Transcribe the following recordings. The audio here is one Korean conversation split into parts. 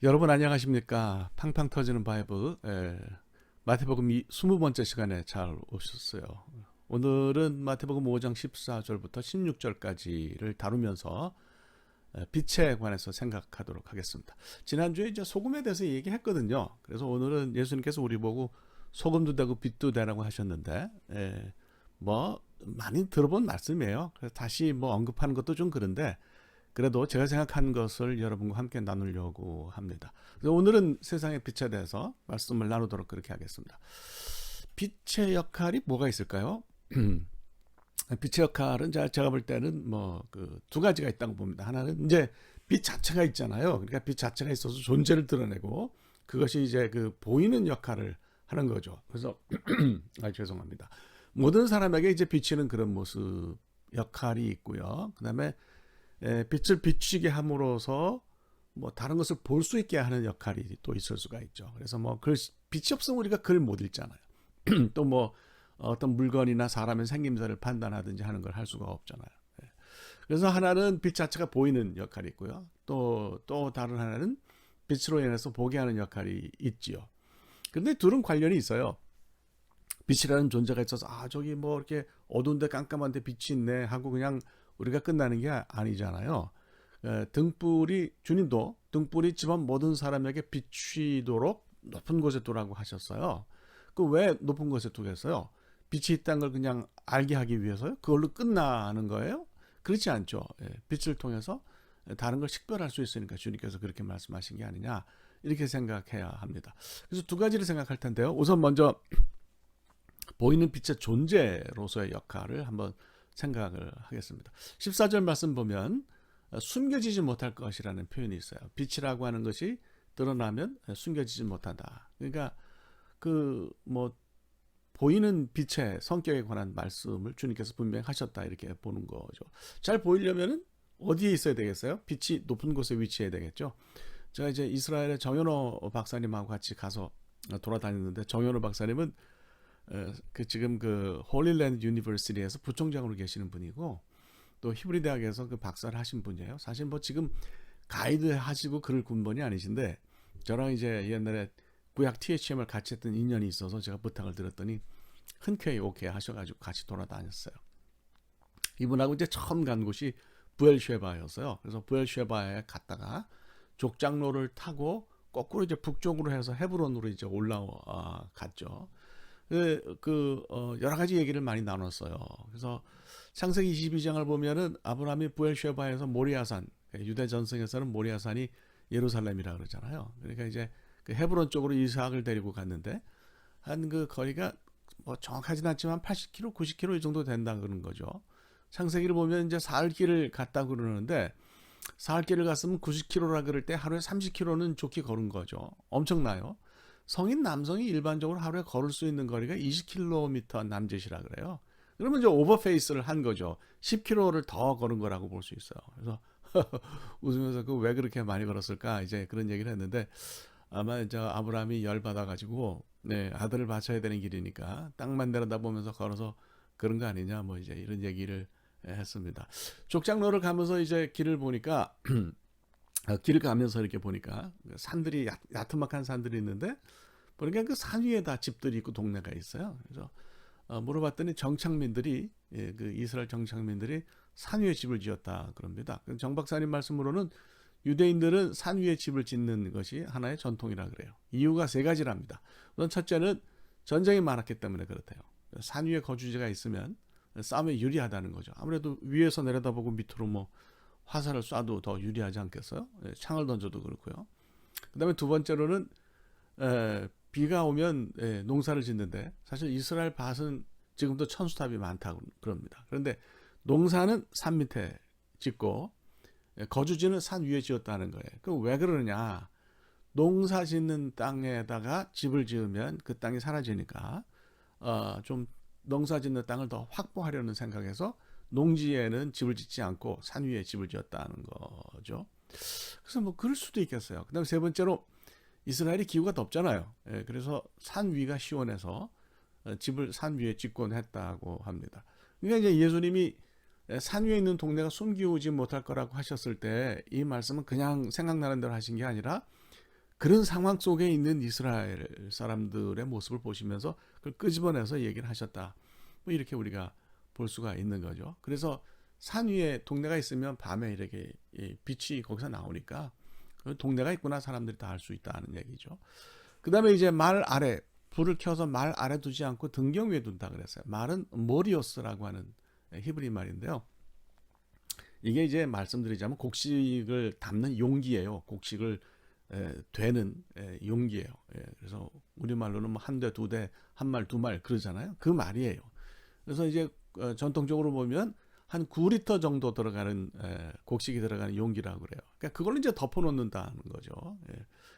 여러분 안녕하십니까? 팡팡 터지는 바이블 마태복음 20번째 시간에 잘 오셨어요. 오늘은 마태복음 5장 14절부터 16절까지를 다루면서 빛에 관해서 생각하도록 하겠습니다. 지난주에 이제 소금에 대해서 얘기했거든요. 그래서 오늘은 예수님께서 우리 보고 소금도 되고 빛도 되라고 하셨는데 뭐 많이 들어본 말씀이에요. 그래서 다시 뭐 언급하는 것도 좀 그런데 그래도 제가 생각한 것을 여러분과 함께 나누려고 합니다. 그래서 오늘은 세상의 빛에 대해서 말씀을 나누도록 그렇게 하겠습니다. 빛의 역할이 뭐가 있을까요? 빛의 역할은 제가 볼 때는 뭐 그 두 가지가 있다고 봅니다. 하나는 이제 빛 자체가 있잖아요. 그러니까 빛 자체가 있어서 존재를 드러내고 그것이 이제 그 보이는 역할을 하는 거죠. 그래서 죄송합니다. 모든 사람에게 이제 비치는 그런 모습 역할이 있고요. 그다음에 빛을 비추게 함으로써 뭐 다른 것을 볼 수 있게 하는 역할이 또 있을 수가 있죠. 그래서 뭐 빛이 없으면 우리가 글 못 읽잖아요. 또 뭐 어떤 물건이나 사람의 생김새를 판단하든지 하는 걸 할 수가 없잖아요. 그래서 하나는 빛 자체가 보이는 역할이 있고요. 또 다른 하나는 빛으로 인해서 보게 하는 역할이 있지요. 그런데 둘은 관련이 있어요. 빛이라는 존재가 있어서 저기 뭐 이렇게 어두운데 깜깜한데 빛이 있네 하고 그냥 우리가 끝나는 게 아니잖아요. 주님도 등불이 집안 모든 사람에게 비추도록 높은 곳에 두라고 하셨어요. 그 왜 높은 곳에 두겠어요? 빛이 있다는 걸 그냥 알게 하기 위해서요? 그걸로 끝나는 거예요? 그렇지 않죠. 빛을 통해서 다른 걸 식별할 수 있으니까 주님께서 그렇게 말씀하신 게 아니냐 이렇게 생각해야 합니다. 그래서 두 가지를 생각할 텐데요. 우선 먼저 보이는 빛의 존재로서의 역할을 한번 생각을 하겠습니다. 14절 말씀 보면 숨겨지지 못할 것이라는 표현이 있어요. 빛이라고 하는 것이 드러나면 숨겨지지 못한다. 그러니까 그 뭐 보이는 빛의 성격에 관한 말씀을 주님께서 분명히 하셨다 이렇게 보는 거죠. 잘 보이려면은 어디에 있어야 되겠어요? 빛이 높은 곳에 위치해야 되겠죠. 제가 이제 이스라엘의 정현호 박사님하고 같이 가서 돌아다녔는데 정현호 박사님은 지금 그 홀리랜드 유니버시티에서 부총장으로 계시는 분이고 또 히브리 대학에서 그 박사를 하신 분이에요. 사실 뭐 지금 가이드 하시고 그럴 군번이 아니신데 저랑 이제 옛날에 구약 THM을 같이 했던 인연이 있어서 제가 부탁을 드렸더니 흔쾌히 오케이 하셔가지고 같이 돌아다녔어요. 이분하고 이제 처음 간 곳이 부엘쉐바였어요. 그래서 부엘쉐바에 갔다가 족장로를 타고 거꾸로 이제 북쪽으로 해서 헤브론으로 이제 올라갔죠. 여러 가지 얘기를 많이 나눴어요. 그래서 창세기 22장을 보면은 아브라함이 부엘쉐바에서 모리아산, 유대 전승에서는 모리아산이 예루살렘이라 그러잖아요. 그러니까 이제 그 헤브론 쪽으로 이스학을 데리고 갔는데 한 그 거리가 뭐 정확하진 않지만 80km, 90km 이 정도 된다 그러는 거죠. 창세기를 보면 이제 사흘길을 갔다 그러는데 사흘길을 갔으면 90km라 그럴 때 하루에 30km는 좋게 걸은 거죠. 엄청나요. 성인 남성이 일반적으로 하루에 걸을 수 있는 거리가 20km 남짓이라 그래요. 그러면 이제 오버페이스를 한 거죠. 10km를 더 걸은 거라고 볼 수 있어요. 그래서 웃으면서 그 왜 그렇게 많이 걸었을까 이제 그런 얘기를 했는데 아마 이제 아브라함이 열 받아가지고 아들을 바쳐야 되는 길이니까 땅만 내려다보면서 걸어서 그런 거 아니냐 뭐 이제 이런 얘기를 했습니다. 족장로를 가면서 이제 길을 보니까 길을 가면서 이렇게 보니까 산들이 야트막한 산들이 있는데 보니까 그 산 위에 다 집들이 있고 동네가 있어요. 그래서 물어봤더니 정착민들이 그 이스라엘 정착민들이 산 위에 집을 지었다 그럽니다. 정 박사님 말씀으로는 유대인들은 산 위에 집을 짓는 것이 하나의 전통이라 그래요. 이유가 세 가지랍니다. 우선 첫째는 전쟁이 많았기 때문에 그렇대요. 산 위에 거주지가 있으면 싸움에 유리하다는 거죠. 아무래도 위에서 내려다보고 밑으로 뭐 화살을 쏴도 더 유리하지 않겠어요? 창을 던져도 그렇고요. 그 다음에 두 번째로는 비가 오면 농사를 짓는데 사실 이스라엘 밭은 지금도 천수탑이 많다고 그럽니다. 그런데 농사는 산 밑에 짓고 거주지는 산 위에 지었다는 거예요. 그럼 왜 그러느냐? 농사 짓는 땅에다가 집을 지으면 그 땅이 사라지니까 좀 농사 짓는 땅을 더 확보하려는 생각에서 농지에는 집을 짓지 않고 산 위에 집을 지었다는 거죠. 그래서 뭐 그럴 수도 있겠어요. 그다음에 세 번째로 이스라엘이 기후가 덥잖아요. 그래서 산 위가 시원해서 집을 산 위에 짓곤 했다고 합니다. 그러니까 이제 예수님이 산 위에 있는 동네가 숨기우지 못할 거라고 하셨을 때 이 말씀은 그냥 생각나는 대로 하신 게 아니라 그런 상황 속에 있는 이스라엘 사람들의 모습을 보시면서 그걸 끄집어내서 얘기를 하셨다. 뭐 이렇게 우리가 볼 수가 있는 거죠. 그래서 산 위에 동네가 있으면 밤에 이렇게 빛이 거기서 나오니까 그 동네가 있구나 사람들이 다 알 수 있다는 얘기죠. 그 다음에 이제 말 아래, 불을 켜서 말 아래 두지 않고 등경 위에 둔다 그랬어요. 말은 모리오스라고 하는 히브리 말인데요. 이게 이제 말씀드리자면 곡식을 담는 용기예요. 곡식을 되는 용기예요. 그래서 우리말로는 뭐 한 대, 두 대, 한 말, 두 말 그러잖아요. 그 말이에요. 그래서 이제 전통적으로 보면 한 9리터 정도 들어가는 곡식이 들어가는 용기라고 그래요. 그러니까 그걸 이제 덮어놓는다는 거죠.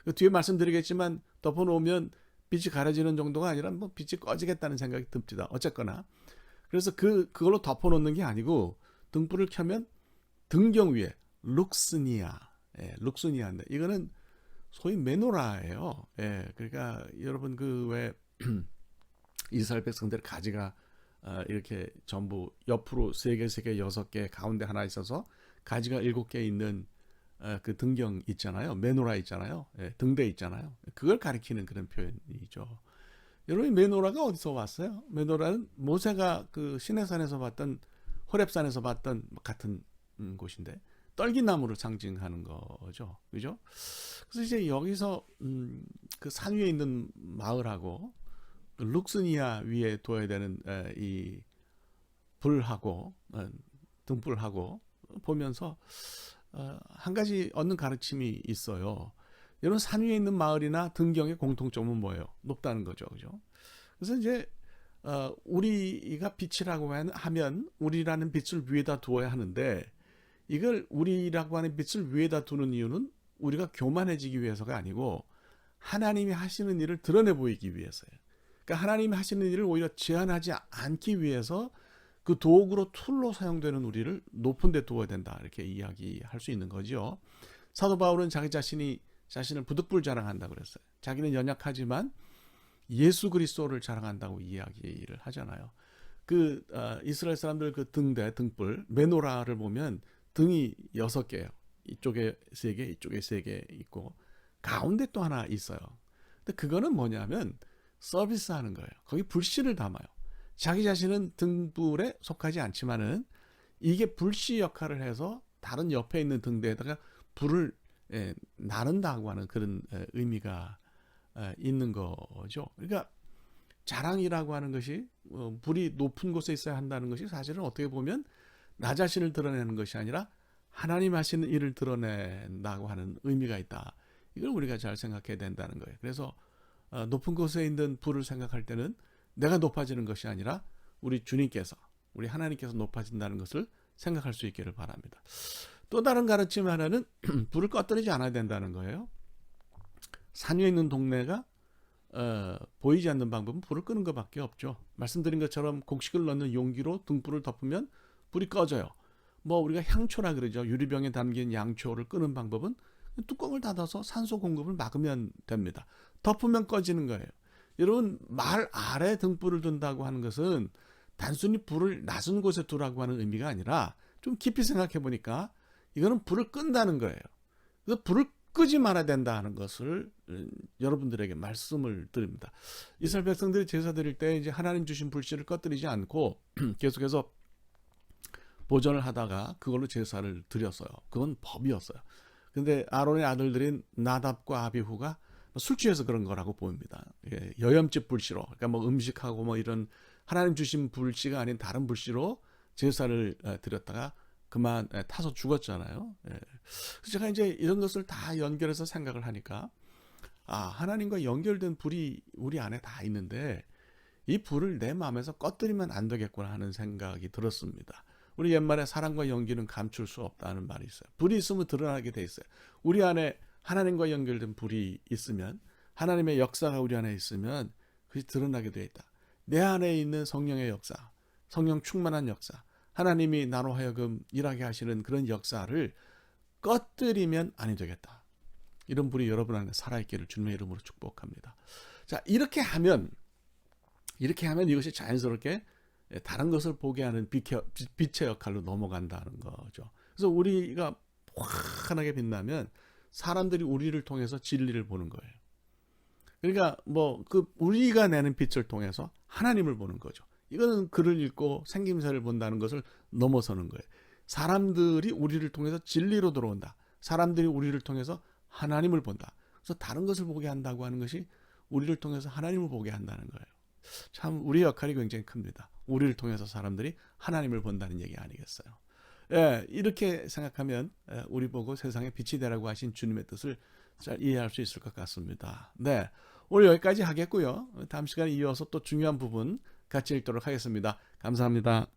그 뒤에 말씀드리겠지만 덮어놓으면 빛이 가려지는 정도가 아니라 뭐 빛이 꺼지겠다는 생각이 듭니다. 어쨌거나 그래서 그걸로 덮어놓는 게 아니고 등불을 켜면 등경 위에 룩스니아, 룩스니아인데 이거는 소위 메노라예요. 그러니까 여러분 그 왜 이스라엘 백성들 가지가 이렇게 전부 옆으로 3개, 3개, 6개 가운데 하나 있어서 가지가 7개 있는 그 등경 있잖아요. 메노라 있잖아요. 등대 있잖아요. 그걸 가리키는 그런 표현이죠. 여러분 메노라가 어디서 왔어요? 메노라는 모세가 그 시내산에서 봤던 호렙산에서 봤던 같은 곳인데 떨기나무를 상징하는 거죠. 그죠? 그래서 이제 여기서 그 산 위에 있는 마을하고 룩스니아 위에 둬야 되는 이 불하고 등불하고 보면서 한 가지 얻는 가르침이 있어요. 여러분 산 위에 있는 마을이나 등경의 공통점은 뭐예요? 높다는 거죠. 그죠? 그래서 이제 우리가 빛이라고 하면 우리라는 빛을 위에다 두어야 하는데 이걸 우리라고 하는 빛을 위에다 두는 이유는 우리가 교만해지기 위해서가 아니고 하나님이 하시는 일을 드러내 보이기 위해서예요. 그러니까 하나님이 하시는 일을 오히려 제한하지 않기 위해서 그 도구로 툴로 사용되는 우리를 높은 데 두어야 된다. 이렇게 이야기할 수 있는 거죠. 사도 바울은 자기 자신을 부득불 자랑한다고 그랬어요. 자기는 연약하지만 예수 그리스도를 자랑한다고 이야기를 하잖아요. 이스라엘 사람들 그 등대, 등불, 메노라를 보면 등이 6개예요. 이쪽에 3개, 이쪽에 3개 있고 가운데 또 하나 있어요. 근데 그거는 뭐냐면 서비스하는 거예요. 거기 불씨를 담아요. 자기 자신은 등불에 속하지 않지만은 이게 불씨 역할을 해서 다른 옆에 있는 등대에다가 불을 나른다고 하는 그런 의미가 있는 거죠. 그러니까 자랑이라고 하는 것이 불이 높은 곳에 있어야 한다는 것이 사실은 어떻게 보면 나 자신을 드러내는 것이 아니라 하나님 하시는 일을 드러낸다고 하는 의미가 있다. 이걸 우리가 잘 생각해야 된다는 거예요. 그래서 높은 곳에 있는 불을 생각할 때는 내가 높아지는 것이 아니라 우리 주님께서, 우리 하나님께서 높아진다는 것을 생각할 수 있기를 바랍니다. 또 다른 가르침 하나는 불을 꺼뜨리지 않아야 된다는 거예요. 산 위에 있는 동네가 보이지 않는 방법은 불을 끄는 것밖에 없죠. 말씀드린 것처럼 곡식을 넣는 용기로 등불을 덮으면 불이 꺼져요. 뭐 우리가 향초라 그러죠. 유리병에 담긴 양초를 끄는 방법은 뚜껑을 닫아서 산소 공급을 막으면 됩니다. 덮으면 꺼지는 거예요. 여러분 말 아래 등불을 둔다고 하는 것은 단순히 불을 낮은 곳에 두라고 하는 의미가 아니라 좀 깊이 생각해 보니까 이거는 불을 끈다는 거예요. 그래서 불을 끄지 말아야 된다는 것을 여러분들에게 말씀을 드립니다. 이스라엘 백성들이 제사 드릴 때 이제 하나님 주신 불씨를 꺼뜨리지 않고 계속해서 보존을 하다가 그걸로 제사를 드렸어요. 그건 법이었어요. 근데 아론의 아들들인 나답과 아비후가 술 취해서 그런 거라고 보입니다. 여염집 불씨로, 그러니까 뭐 음식하고 뭐 이런 하나님 주신 불씨가 아닌 다른 불씨로 제사를 드렸다가 그만 타서 죽었잖아요. 그래서 제가 이제 이런 것을 다 연결해서 생각을 하니까 하나님과 연결된 불이 우리 안에 다 있는데 이 불을 내 마음에서 꺼뜨리면 안 되겠구나 하는 생각이 들었습니다. 우리 옛말에 사랑과 연기는 감출 수 없다는 말이 있어요. 불이 있으면 드러나게 돼 있어요. 우리 안에 하나님과 연결된 불이 있으면, 하나님의 역사가 우리 안에 있으면 그것이 드러나게 돼 있다. 내 안에 있는 성령의 역사, 성령 충만한 역사, 하나님이 나로 하여금 일하게 하시는 그런 역사를 꺼뜨리면 아니 되겠다. 이런 불이 여러분 안에 살아있기를 주님의 이름으로 축복합니다. 자, 이렇게 하면 이것이 자연스럽게 다른 것을 보게 하는 빛의 역할로 넘어간다는 거죠. 그래서 우리가 환하게 빛나면 사람들이 우리를 통해서 진리를 보는 거예요. 그러니까 뭐 그 우리가 내는 빛을 통해서 하나님을 보는 거죠. 이거는 글을 읽고 생김새를 본다는 것을 넘어서는 거예요. 사람들이 우리를 통해서 진리로 들어온다. 사람들이 우리를 통해서 하나님을 본다. 그래서 다른 것을 보게 한다고 하는 것이 우리를 통해서 하나님을 보게 한다는 거예요. 참 우리 역할이 굉장히 큽니다. 우리를 통해서 사람들이 하나님을 본다는 얘기 아니겠어요? 예, 이렇게 생각하면 우리 보고 세상에 빛이 되라고 하신 주님의 뜻을 잘 이해할 수 있을 것 같습니다. 네, 오늘 여기까지 하겠고요. 다음 시간에 이어서 또 중요한 부분 같이 읽도록 하겠습니다. 감사합니다.